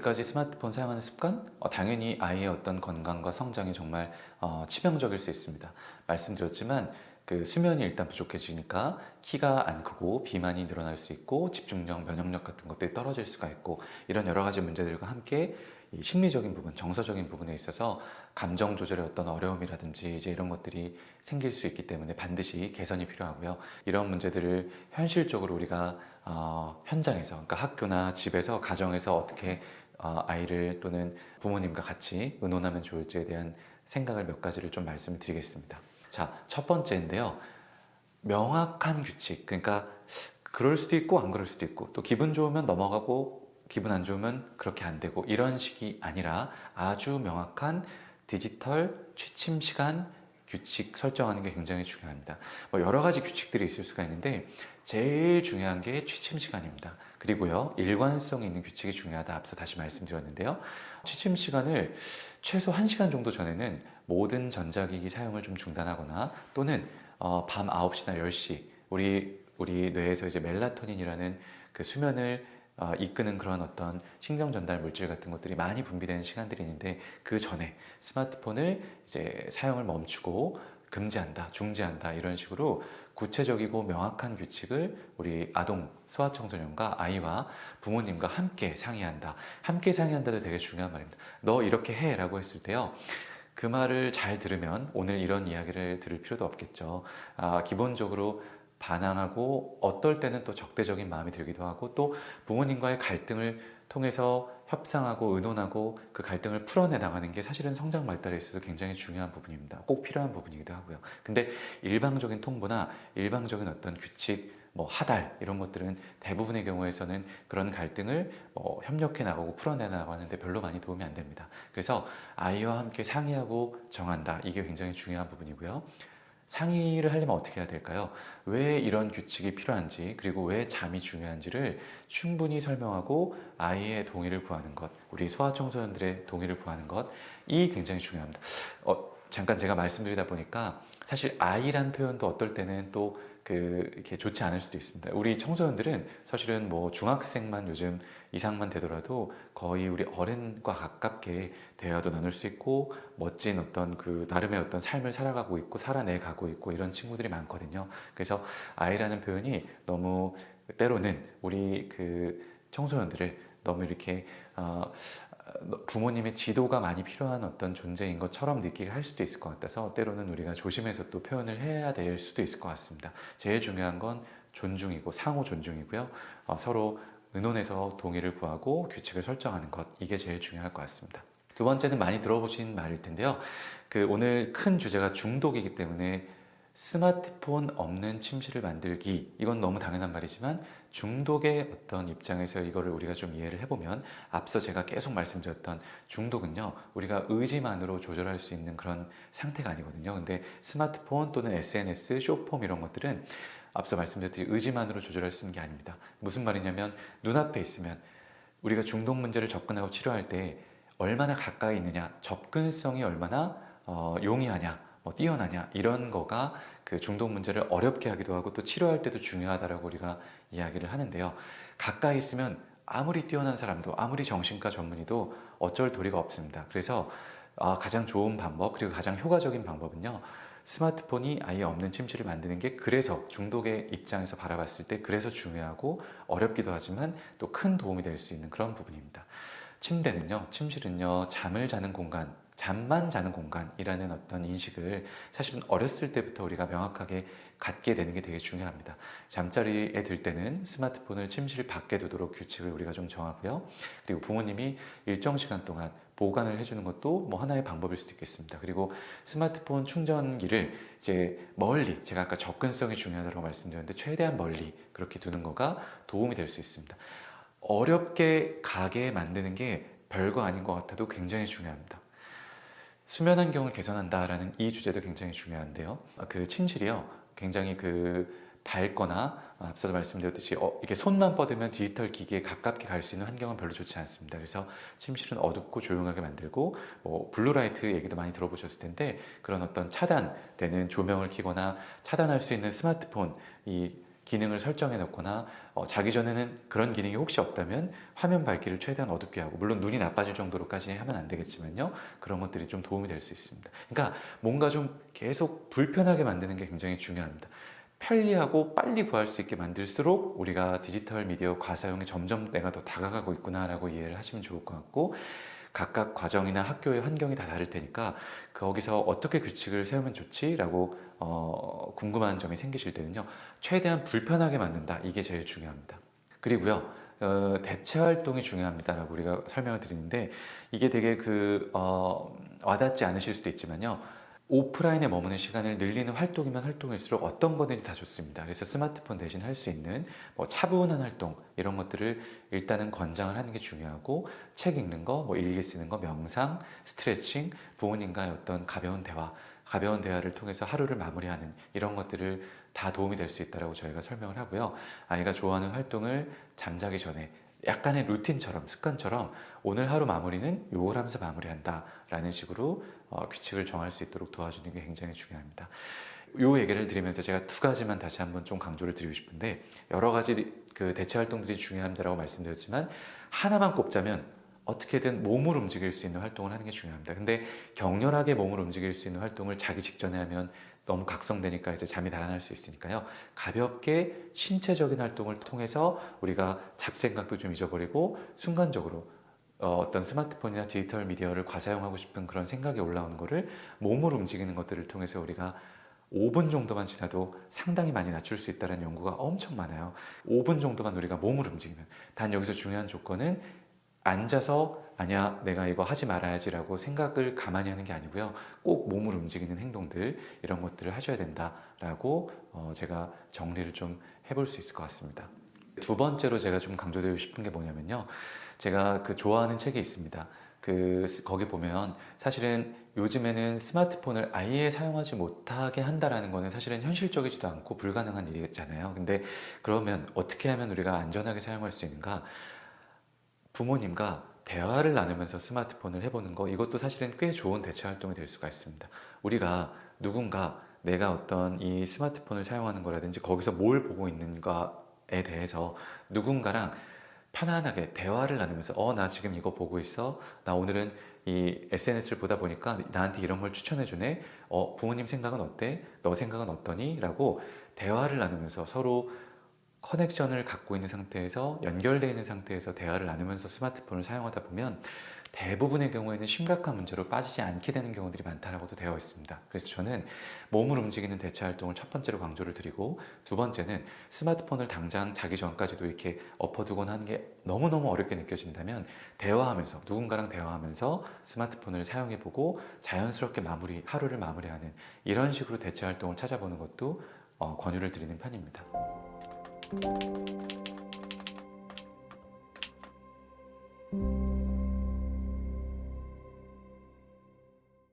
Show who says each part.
Speaker 1: 아직까지 스마트폰 사용하는 습관? 당연히 아이의 어떤 건강과 성장에 정말 치명적일 수 있습니다. 말씀드렸지만 그 수면이 일단 부족해지니까 키가 안 크고 비만이 늘어날 수 있고 집중력, 면역력 같은 것들이 떨어질 수가 있고 이런 여러 가지 문제들과 함께 이 심리적인 부분, 정서적인 부분에 있어서 감정 조절의 어떤 어려움이라든지 이제 이런 것들이 생길 수 있기 때문에 반드시 개선이 필요하고요. 이런 문제들을 현실적으로 우리가 현장에서, 그러니까 학교나 집에서, 가정에서 어떻게 아이를 또는 부모님과 같이 의논하면 좋을지에 대한 생각을 몇 가지를 좀 말씀을 드리겠습니다. 자, 첫 번째인데요. 명확한 규칙. 그러니까 그럴 수도 있고 안 그럴 수도 있고 또 기분 좋으면 넘어가고 기분 안 좋으면 그렇게 안 되고 이런 식이 아니라 아주 명확한 디지털 취침 시간 규칙 설정하는 게 굉장히 중요합니다. 여러 가지 규칙들이 있을 수가 있는데 제일 중요한 게 취침 시간입니다. 그리고요, 일관성 있는 규칙이 중요하다. 앞서 다시 말씀드렸는데요. 취침 시간을 최소 1시간 정도 전에는 모든 전자기기 사용을 좀 중단하거나 또는 밤 9시나 10시 우리 뇌에서 이제 멜라토닌이라는 그 수면을 이끄는 그런 어떤 신경 전달 물질 같은 것들이 많이 분비되는 시간들이 있는데 그 전에 스마트폰을 이제 사용을 멈추고 금지한다, 중지한다 이런 식으로 구체적이고 명확한 규칙을 우리 아동 소아청소년과 아이와 부모님과 함께 상의한다. 함께 상의한다도 되게 중요한 말입니다. 너 이렇게 해 라고 했을 때요. 그 말을 잘 들으면 오늘 이런 이야기를 들을 필요도 없겠죠. 기본적으로 반항하고 어떨 때는 또 적대적인 마음이 들기도 하고 또 부모님과의 갈등을 통해서 협상하고 의논하고 그 갈등을 풀어내 나가는 게 사실은 성장 발달에 있어서 굉장히 중요한 부분입니다. 꼭 필요한 부분이기도 하고요. 근데 일방적인 통보나 일방적인 어떤 규칙, 하달 이런 것들은 대부분의 경우에서는 그런 갈등을 협력해 나가고 풀어내 나가는데 별로 많이 도움이 안 됩니다. 그래서 아이와 함께 상의하고 정한다. 이게 굉장히 중요한 부분이고요. 상의를 하려면 어떻게 해야 될까요? 왜 이런 규칙이 필요한지 그리고 왜 잠이 중요한지를 충분히 설명하고 아이의 동의를 구하는 것, 우리 소아청소년들의 동의를 구하는 것, 이 굉장히 중요합니다. 잠깐 제가 말씀드리다 보니까 사실 아이란 표현도 어떨 때는 또 이렇게 좋지 않을 수도 있습니다. 우리 청소년들은 사실은 중학생만 요즘 이상만 되더라도 거의 우리 어른과 가깝게 대화도 나눌 수 있고 멋진 어떤 그 나름의 어떤 삶을 살아가고 있고 살아내가고 있고 이런 친구들이 많거든요. 그래서 아이라는 표현이 너무 때로는 우리 그 청소년들을 너무 이렇게 부모님의 지도가 많이 필요한 어떤 존재인 것처럼 느끼게 할 수도 있을 것 같아서 때로는 우리가 조심해서 또 표현을 해야 될 수도 있을 것 같습니다. 제일 중요한 건 존중이고 상호 존중이고요. 서로 의논해서 동의를 구하고 규칙을 설정하는 것, 이게 제일 중요할 것 같습니다. 두 번째는 많이 들어보신 말일 텐데요. 오늘 큰 주제가 중독이기 때문에 스마트폰 없는 침실을 만들기, 이건 너무 당연한 말이지만 중독의 어떤 입장에서 이거를 우리가 좀 이해를 해보면 앞서 제가 계속 말씀드렸던 중독은요, 우리가 의지만으로 조절할 수 있는 그런 상태가 아니거든요. 근데 스마트폰 또는 SNS, 쇼폼 이런 것들은 앞서 말씀드렸듯이 의지만으로 조절할 수 있는 게 아닙니다. 무슨 말이냐면 눈앞에 있으면 우리가 중독 문제를 접근하고 치료할 때 얼마나 가까이 있느냐, 접근성이 얼마나 용이하냐, 뛰어나냐 이런 거가 그 중독 문제를 어렵게 하기도 하고 또 치료할 때도 중요하다라고 우리가 이야기를 하는데요. 가까이 있으면 아무리 뛰어난 사람도 아무리 정신과 전문의도 어쩔 도리가 없습니다. 그래서 가장 좋은 방법 그리고 가장 효과적인 방법은요, 스마트폰이 아예 없는 침실을 만드는 게 그래서 중독의 입장에서 바라봤을 때 그래서 중요하고 어렵기도 하지만 또 큰 도움이 될 수 있는 그런 부분입니다. 침실은요 잠을 자는 공간, 잠만 자는 공간이라는 어떤 인식을 사실은 어렸을 때부터 우리가 명확하게 갖게 되는 게 되게 중요합니다. 잠자리에 들 때는 스마트폰을 침실 밖에 두도록 규칙을 우리가 좀 정하고요. 그리고 부모님이 일정 시간 동안 보관을 해주는 것도 하나의 방법일 수도 있겠습니다. 그리고 스마트폰 충전기를 이제 멀리, 제가 아까 접근성이 중요하다고 말씀드렸는데 최대한 멀리 그렇게 두는 거가 도움이 될 수 있습니다. 어렵게 가게 만드는 게 별거 아닌 것 같아도 굉장히 중요합니다. 수면 환경을 개선한다라는 이 주제도 굉장히 중요한데요. 그 침실이요, 굉장히 밝거나 앞서도 말씀드렸듯이 이렇게 손만 뻗으면 디지털 기기에 가깝게 갈 수 있는 환경은 별로 좋지 않습니다. 그래서 침실은 어둡고 조용하게 만들고 블루라이트 얘기도 많이 들어보셨을 텐데 그런 어떤 차단되는 조명을 켜거나 차단할 수 있는 스마트폰, 이 기능을 설정해 놓거나 자기 전에는 그런 기능이 혹시 없다면 화면 밝기를 최대한 어둡게 하고, 물론 눈이 나빠질 정도로까지 하면 안 되겠지만요, 그런 것들이 좀 도움이 될 수 있습니다. 그러니까 뭔가 좀 계속 불편하게 만드는 게 굉장히 중요합니다. 편리하고 빨리 구할 수 있게 만들수록 우리가 디지털 미디어 과사용에 점점 내가 더 다가가고 있구나라고 이해를 하시면 좋을 것 같고, 각각 과정이나 학교의 환경이 다 다를 테니까 거기서 어떻게 규칙을 세우면 좋지? 라고 궁금한 점이 생기실 때는요, 최대한 불편하게 만든다, 이게 제일 중요합니다. 그리고요, 대체 활동이 중요합니다라고 우리가 설명을 드리는데, 이게 되게 와닿지 않으실 수도 있지만요, 오프라인에 머무는 시간을 늘리는 활동이면 활동일수록 어떤 거든지 다 좋습니다. 그래서 스마트폰 대신 할 수 있는 차분한 활동, 이런 것들을 일단은 권장을 하는 게 중요하고, 책 읽는 거, 일기 쓰는 거, 명상, 스트레칭, 부모님과의 어떤 가벼운 대화를 통해서 하루를 마무리하는 이런 것들을 다 도움이 될 수 있다고 저희가 설명을 하고요. 아이가 좋아하는 활동을 잠자기 전에 약간의 루틴처럼, 습관처럼 오늘 하루 마무리는 요걸 하면서 마무리한다 라는 식으로 규칙을 정할 수 있도록 도와주는 게 굉장히 중요합니다. 요 얘기를 드리면서 제가 두 가지만 다시 한번 좀 강조를 드리고 싶은데, 여러 가지 그 대체 활동들이 중요합니다라고 말씀드렸지만, 하나만 꼽자면 어떻게든 몸을 움직일 수 있는 활동을 하는 게 중요합니다. 근데 격렬하게 몸을 움직일 수 있는 활동을 자기 직전에 하면 너무 각성되니까 이제 잠이 달아날 수 있으니까요, 가볍게 신체적인 활동을 통해서 우리가 잡생각도 좀 잊어버리고 순간적으로 어떤 스마트폰이나 디지털 미디어를 과사용하고 싶은 그런 생각이 올라오는 거를 몸을 움직이는 것들을 통해서 우리가 5분 정도만 지나도 상당히 많이 낮출 수 있다는 연구가 엄청 많아요. 5분 정도만 우리가 몸을 움직이면. 단 여기서 중요한 조건은 앉아서 아니야 내가 이거 하지 말아야지 라고 생각을 가만히 하는 게 아니고요, 꼭 몸을 움직이는 행동들, 이런 것들을 하셔야 된다라고 제가 정리를 좀 해볼 수 있을 것 같습니다. 두 번째로 제가 좀 강조드리고 싶은 게 뭐냐면요, 제가 좋아하는 책이 있습니다. 거기 보면 사실은 요즘에는 스마트폰을 아예 사용하지 못하게 한다라는 거는 사실은 현실적이지도 않고 불가능한 일이잖아요. 근데 그러면 어떻게 하면 우리가 안전하게 사용할 수 있는가? 부모님과 대화를 나누면서 스마트폰을 해보는 거, 이것도 사실은 꽤 좋은 대체 활동이 될 수가 있습니다. 우리가 내가 어떤 이 스마트폰을 사용하는 거라든지 거기서 뭘 보고 있는가에 대해서 누군가랑 편안하게 대화를 나누면서 나 지금 이거 보고 있어, 나 오늘은 이 SNS를 보다 보니까 나한테 이런 걸 추천해 주네, 부모님 생각은 어때? 너 생각은 어떠니? 라고 대화를 나누면서 서로 커넥션을 갖고 있는 상태에서, 연결되어 있는 상태에서 대화를 나누면서 스마트폰을 사용하다 보면 대부분의 경우에는 심각한 문제로 빠지지 않게 되는 경우들이 많다라고도 되어 있습니다. 그래서 저는 몸을 움직이는 대체 활동을 첫 번째로 강조를 드리고, 두 번째는 스마트폰을 당장 자기 전까지도 이렇게 엎어두거나 하는 게 너무너무 어렵게 느껴진다면 누군가랑 대화하면서 스마트폰을 사용해보고 자연스럽게 하루를 마무리하는 이런 식으로 대체 활동을 찾아보는 것도 권유를 드리는 편입니다.